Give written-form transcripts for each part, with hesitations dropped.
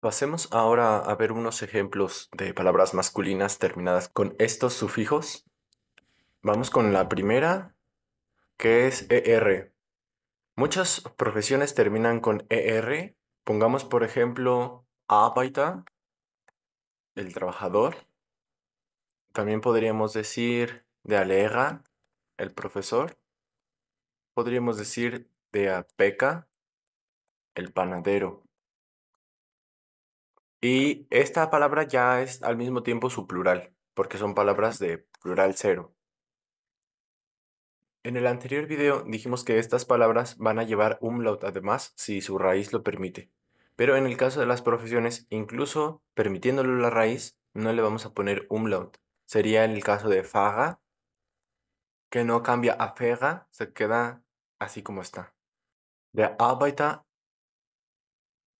Pasemos ahora a ver unos ejemplos de palabras masculinas terminadas con estos sufijos. Vamos con la primera, que es ER. Muchas profesiones terminan con ER. Pongamos, por ejemplo, Arbeiter, el trabajador. También podríamos decir der Lehrer, el profesor. Podríamos decir der Bäcker, el panadero. Y esta palabra ya es al mismo tiempo su plural, porque son palabras de plural cero. En el anterior video dijimos que estas palabras van a llevar umlaut además si su raíz lo permite. Pero en el caso de las profesiones, incluso permitiéndole la raíz, no le vamos a poner umlaut. Sería en el caso de Fahrer, que no cambia a Fahrer, se queda así como está. Der Arbeiter,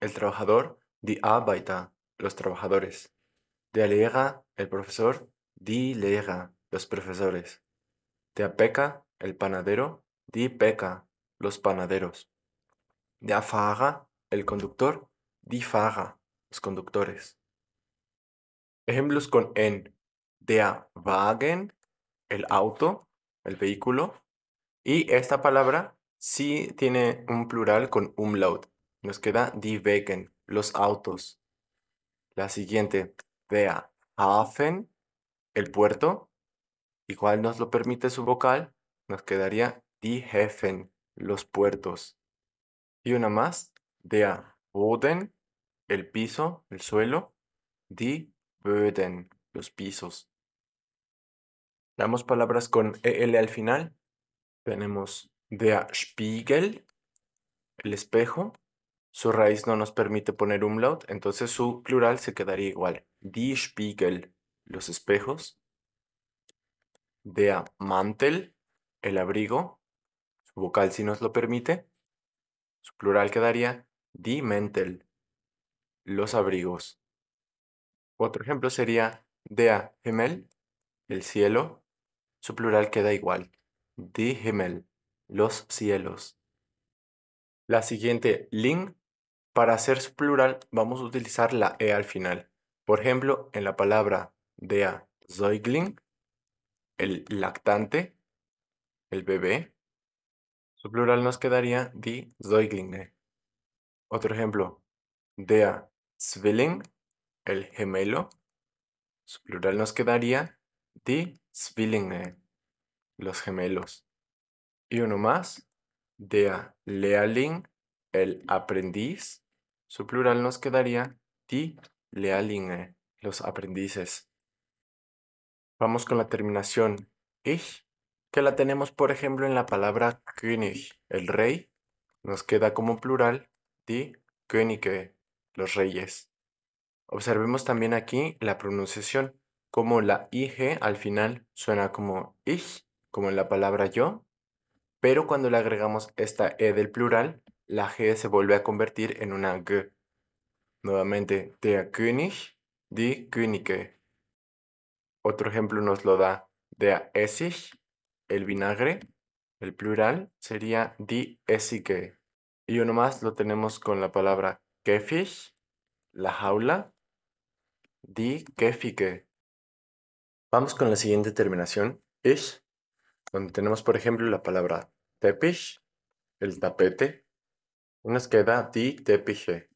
el trabajador, die Arbeiter, los trabajadores. Der Lehrer, el profesor, die Lehrer, los profesores. Der Bäcker, el panadero, die Bäcker, los panaderos. Der Fahrer, el conductor, die Fahrer, los conductores. Ejemplos con en. Der Wagen, el auto, el vehículo. Y esta palabra sí tiene un plural con umlaut. Nos queda die Wagen, los autos. La siguiente, der Hafen, el puerto. Igual nos lo permite su vocal. Nos quedaría die Häfen, los puertos. Y una más, der Boden, el piso, el suelo, die Böden, los pisos. Damos palabras con EL al final. Tenemos der Spiegel, el espejo. Su raíz no nos permite poner umlaut, entonces su plural se quedaría igual. Die Spiegel, los espejos. Der Mantel, el abrigo. Su vocal si nos lo permite. Su plural quedaría die Mäntel, los abrigos. Otro ejemplo sería der Himmel, el cielo. Su plural queda igual. Die Himmel, los cielos. La siguiente, ling, para hacer su plural vamos a utilizar la e al final. Por ejemplo, en la palabra der Säugling, el lactante, el bebé, su plural nos quedaría die Säuglinge. Otro ejemplo, der Zwilling, el gemelo, su plural nos quedaría die Zwillinge, los gemelos. Y uno más, der Lehrling, el aprendiz. Su plural nos quedaría die Lehrlinge, los aprendices. Vamos con la terminación ich, que la tenemos por ejemplo en la palabra König, el rey. Nos queda como plural die Könige, los reyes. Observemos también aquí la pronunciación, como la IG al final suena como ich, como en la palabra yo, pero cuando le agregamos esta E del plural, la G se vuelve a convertir en una G. Nuevamente, der König, die Könige. Otro ejemplo nos lo da der Essig, el vinagre. El plural sería die Essige. Y uno más lo tenemos con la palabra Käfig, la jaula, die Käfige. Vamos con la siguiente terminación, ich, donde tenemos por ejemplo la palabra Teppich, el tapete. Nos queda die Teppiche.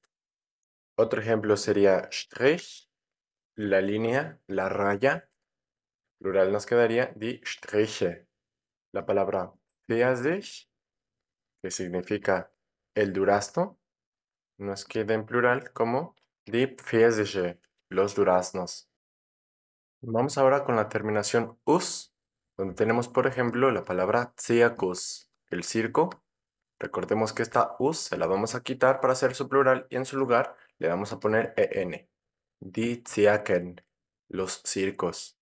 Otro ejemplo sería Strich, la línea, la raya. Plural nos quedaría die Striche. La palabra Pfirsich, que significa el durazno, nos queda en plural como die Pfirsiche, los duraznos. Vamos ahora con la terminación us, donde tenemos por ejemplo la palabra Circus, el circo. Recordemos que esta us se la vamos a quitar para hacer su plural y en su lugar le vamos a poner en. Die Zirken, los circos.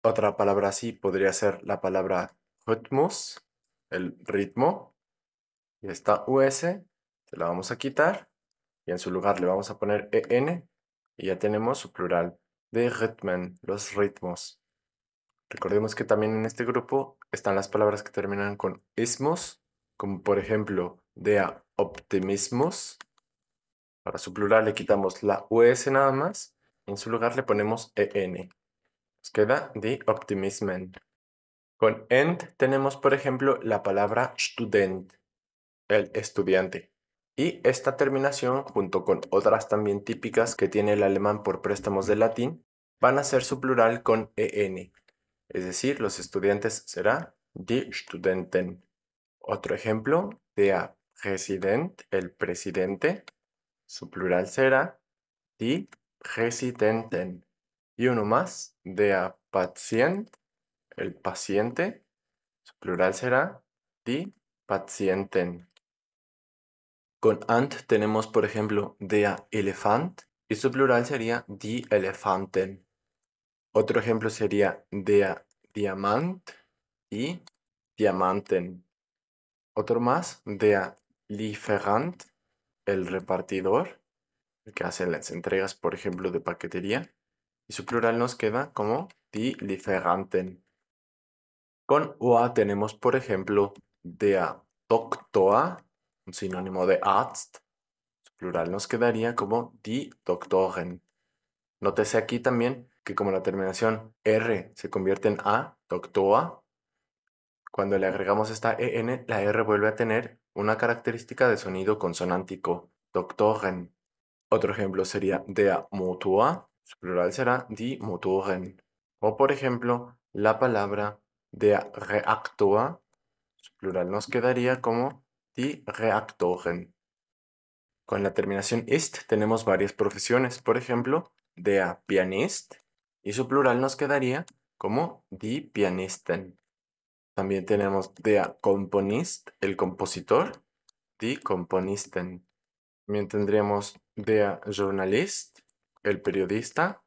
Otra palabra así podría ser la palabra Rhythmus, el ritmo. Y esta us se la vamos a quitar y en su lugar le vamos a poner en y ya tenemos su plural de Rhythmen, los ritmos. Recordemos que también en este grupo están las palabras que terminan con ismos, como por ejemplo der Optimismus, Para su plural le quitamos la US nada más y en su lugar le ponemos EN. Nos queda die Optimismen. Con end tenemos, por ejemplo, la palabra Student, el estudiante. Y esta terminación, junto con otras también típicas que tiene el alemán por préstamos del latín, van a ser su plural con en. Es decir, los estudiantes será die Studenten. Otro ejemplo, der Präsident, el presidente. Su plural será die Präsidenten. Y uno más, der Patient, el paciente. Su plural será die Patienten. Con ant tenemos, por ejemplo, der Elefant y su plural sería die Elefanten. Otro ejemplo sería der Diamant y Diamanten. Otro más, der Lieferant, el repartidor, el que hace las entregas, por ejemplo, de paquetería. Y su plural nos queda como die Lieferanten. Con OA tenemos, por ejemplo, der Doktor, un sinónimo de Arzt. Su plural nos quedaría como die Doktoren. Nótese aquí también que como la terminación R se convierte en A, Doktor, cuando le agregamos esta EN, la R vuelve a tener una característica de sonido consonántico, Doktoren. Otro ejemplo sería der Motor, su plural será die Motoren. O por ejemplo, la palabra der Reaktor, su plural nos quedaría como die Reaktoren. Con la terminación ist tenemos varias profesiones, por ejemplo, der Pianist, y su plural nos quedaría como die Pianisten. También tenemos der Komponist, el compositor, die Komponisten. También tendríamos der Journalist, el periodista,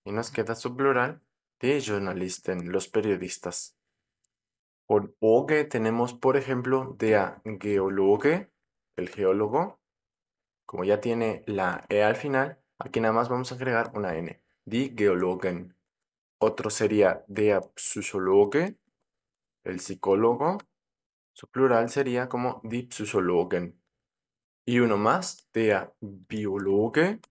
y nos queda su plural, die Journalisten, los periodistas. Con oge tenemos, por ejemplo, der Geologe, el geólogo. Como ya tiene la E al final, aquí nada más vamos a agregar una N. Die Geologen. Otro sería der Psychologe, el psicólogo. Su plural sería como die Psychologen. Y uno más, der Biologe,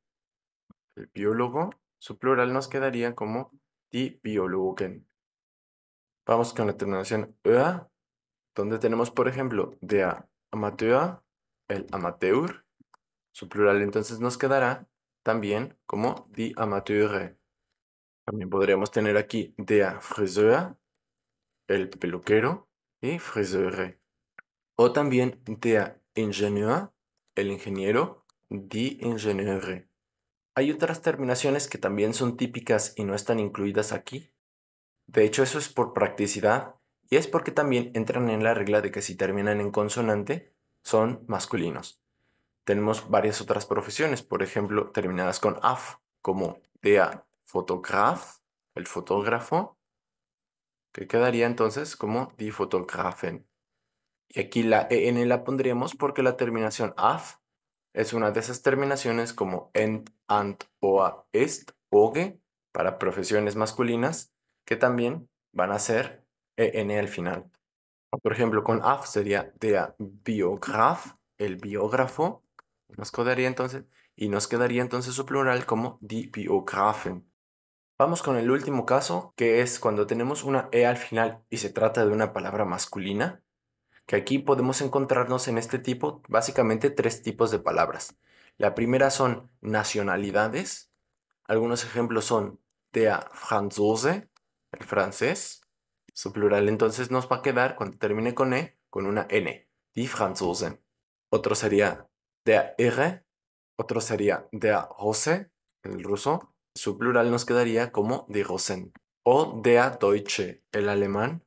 el biólogo. Su plural nos quedaría como die Biologen. Vamos con la terminación ea, donde tenemos, por ejemplo, der Amateur, el amateur. Su plural entonces nos quedará también como die Amateure. También podríamos tener aquí der Friseur, el peluquero, y Friseure. O también der Ingenieur, el ingeniero, die Ingenieure. Hay otras terminaciones que también son típicas y no están incluidas aquí. De hecho, eso es por practicidad y es porque también entran en la regla de que si terminan en consonante, son masculinos. Tenemos varias otras profesiones, por ejemplo, terminadas con af, como der Fotograf, el fotógrafo, que quedaría entonces como die Fotografen. Y aquí la en la pondríamos porque la terminación af es una de esas terminaciones como ent, ant, oa, est, oge, para profesiones masculinas, que también van a ser en al final. Por ejemplo, con af sería der Biograf, el biógrafo. Nos quedaría entonces su plural como die Biografen. Vamos con el último caso, que es cuando tenemos una e al final y se trata de una palabra masculina, que aquí podemos encontrarnos en este tipo, básicamente tres tipos de palabras. La primera son nacionalidades. Algunos ejemplos son der Franzose, el francés. Su plural entonces nos va a quedar, cuando termine con E, con una N, die Franzosen. Otro sería der Irre, otro sería der Russe, el ruso. Su plural nos quedaría como die Russen. O der Deutsche, el alemán.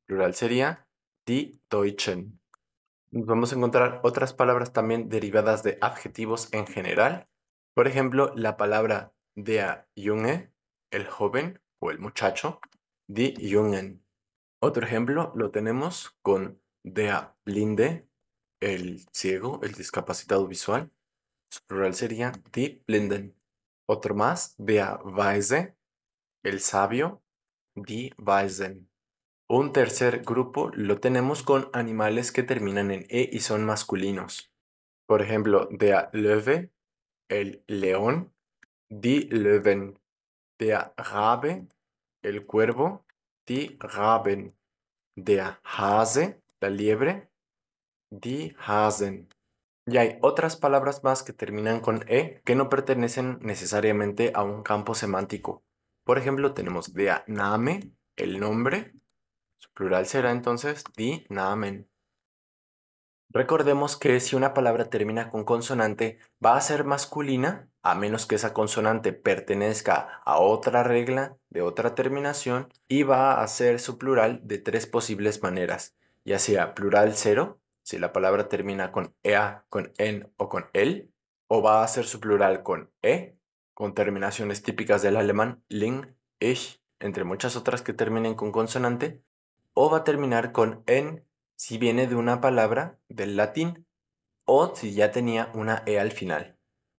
Plural sería die Deutschen. Vamos a encontrar otras palabras también derivadas de adjetivos en general. Por ejemplo, la palabra der Junge, el joven o el muchacho, die Jungen. Otro ejemplo lo tenemos con der Blinde, el ciego, el discapacitado visual. Su plural sería die Blinden. Otro más, der Weise, el sabio, die Weisen. Un tercer grupo lo tenemos con animales que terminan en E y son masculinos. Por ejemplo, der Löwe, el león, die Löwen, der Rabe, el cuervo, die Raben, der Hase, la liebre, die Hasen. Y hay otras palabras más que terminan con e que no pertenecen necesariamente a un campo semántico. Por ejemplo, tenemos der Name, el nombre. Su plural será entonces die Namen. Recordemos que si una palabra termina con consonante, va a ser masculina a menos que esa consonante pertenezca a otra regla de otra terminación y va a ser su plural de tres posibles maneras, ya sea plural cero, si la palabra termina con ea, con en o con el, o va a ser su plural con e, con terminaciones típicas del alemán, ling, ich, entre muchas otras que terminen con consonante, o va a terminar con en si viene de una palabra del latín o si ya tenía una e al final.